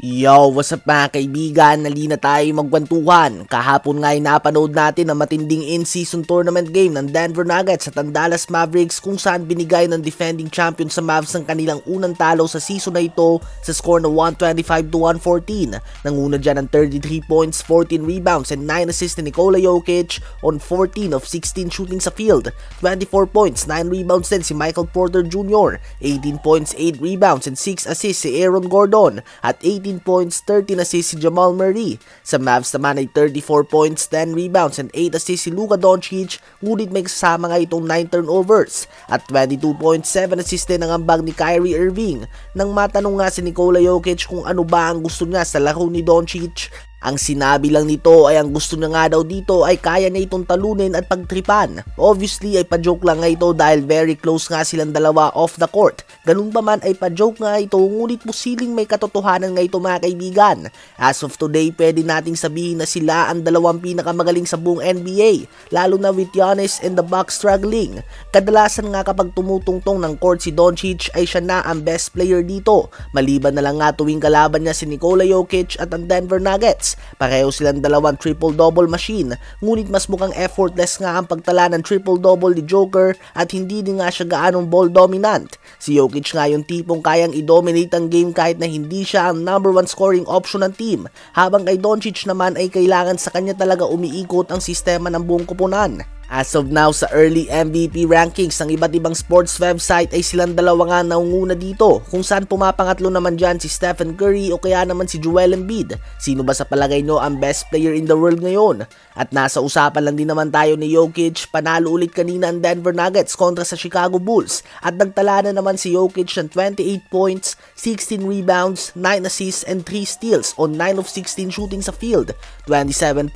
Yo, what's up mga kaibigan? Nali na tayo magkwentuhan. Kahapon nga ay napanood natin ang matinding in-season tournament game ng Denver Nuggets at ang Dallas Mavericks kung saan binigay ng defending champion sa Mavs ang kanilang unang talo sa season na ito sa score na 125-114. Nanguna dyan ng 33 points, 14 rebounds and 9 assists ni Nikola Jokic on 14 of 16 shooting sa field. 24 points, 9 rebounds din si Michael Porter Jr. 18 points, 8 rebounds and 6 assists si Aaron Gordon at 18 points, 13 assists si Jamal Murray. Sa Mavs naman ay 34 points, 10 rebounds and 8 assists si Luka Doncic, ngunit may kasama nga itong 9 turnovers at 22 points, 7 assists din ang ambag ni Kyrie Irving. Nang matanong nga si Nikola Jokic kung ano ba ang gusto niya sa laro ni Doncic, ang sinabi lang nito ay ang gusto niya nga daw dito ay kaya niya itong talunin at pagtripan. Obviously ay pa-joke lang nga ito dahil very close nga silang dalawa off the court. Ganun pa man ay pa-joke nga ito, ngunit posibleng may katotohanan nga ito mga kaibigan. As of today, pwede nating sabihin na sila ang dalawang pinakamagaling sa buong NBA, lalo na with Giannis and the Bucks struggling. Kadalasan nga kapag tumutungtong ng court si Doncic ay siya na ang best player dito, maliban na lang nga tuwing kalaban niya si Nikola Jokic at ang Denver Nuggets. Pareho silang dalawang triple-double machine, ngunit mas mukhang effortless nga ang pagtala ng triple-double ni Joker at hindi din nga siya gaanong ball dominant. Si Jokic nga yung tipong kayang i-dominate ang game kahit na hindi siya ang number 1 scoring option ng team, habang kay Doncic naman ay kailangan sa kanya talaga umiikot ang sistema ng buong koponan. As of now, sa early MVP rankings ng iba't ibang sports website ay silang dalawa nga naunguna dito, kung saan pumapangatlo naman dyan si Stephen Curry o kaya naman si Joel Embiid. Sino ba sa palagay nyo ang best player in the world ngayon? At nasa usapan lang din naman tayo ni Jokic, panalo ulit kanina ang Denver Nuggets kontra sa Chicago Bulls at nagtala na naman si Jokic ng 28 points, 16 rebounds, 9 assists and 3 steals on 9 of 16 shooting sa field. 27.6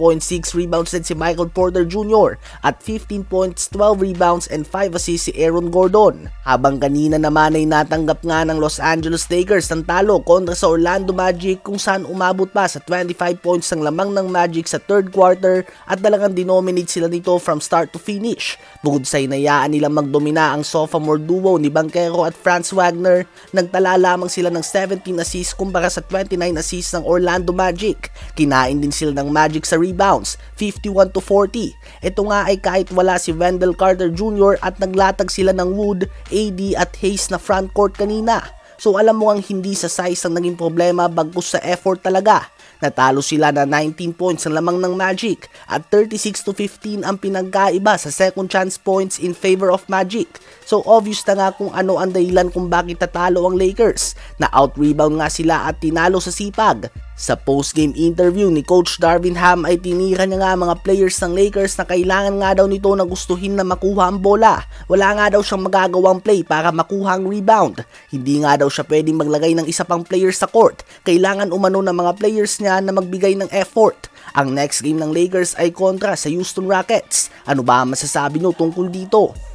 rebounds din si Michael Porter Jr. at 15 points, 12 rebounds and 5 assists si Aaron Gordon. Habang kanina naman ay natanggap nga ng Los Angeles Lakers ng talo kontra sa Orlando Magic kung saan umabot pa sa 25 points ang lamang ng Magic sa third quarter at talagang dinominate sila nito from start to finish. Bukod sa inayaan nilang magdomina ang sophomore duo ni Banchero at Franz Wagner, nagtala lamang sila ng 17 assists kumpara sa 29 assists ng Orlando Magic. Kinain din sila ng Magic sa rebounds, 51-40. Ito nga ay kahit wala si Wendell Carter Jr. at naglatag sila ng Wood, AD at Hayes na frontcourt kanina. So alam mo ang hindi sa size ang naging problema bagkus sa effort talaga. Natalo sila na 19 points ang lamang ng Magic at 36-15 ang pinagkaiba sa second chance points in favor of Magic. So obvious na nga kung ano ang dahilan kung bakit tatalo ang Lakers, na out-rebound nga sila at tinalo sa sipag. Sa post-game interview ni Coach Darvin Ham ay tinira niya nga mga players ng Lakers na kailangan nga daw nito na gustuhin na makuha ang bola. Wala nga daw siyang magagawang play para makuha ang rebound. Hindi nga daw siya pwedeng maglagay ng isa pang player sa court. Kailangan umano ng mga players niya na magbigay ng effort. Ang next game ng Lakers ay kontra sa Houston Rockets. Ano ba ang masasabi nyo tungkol dito?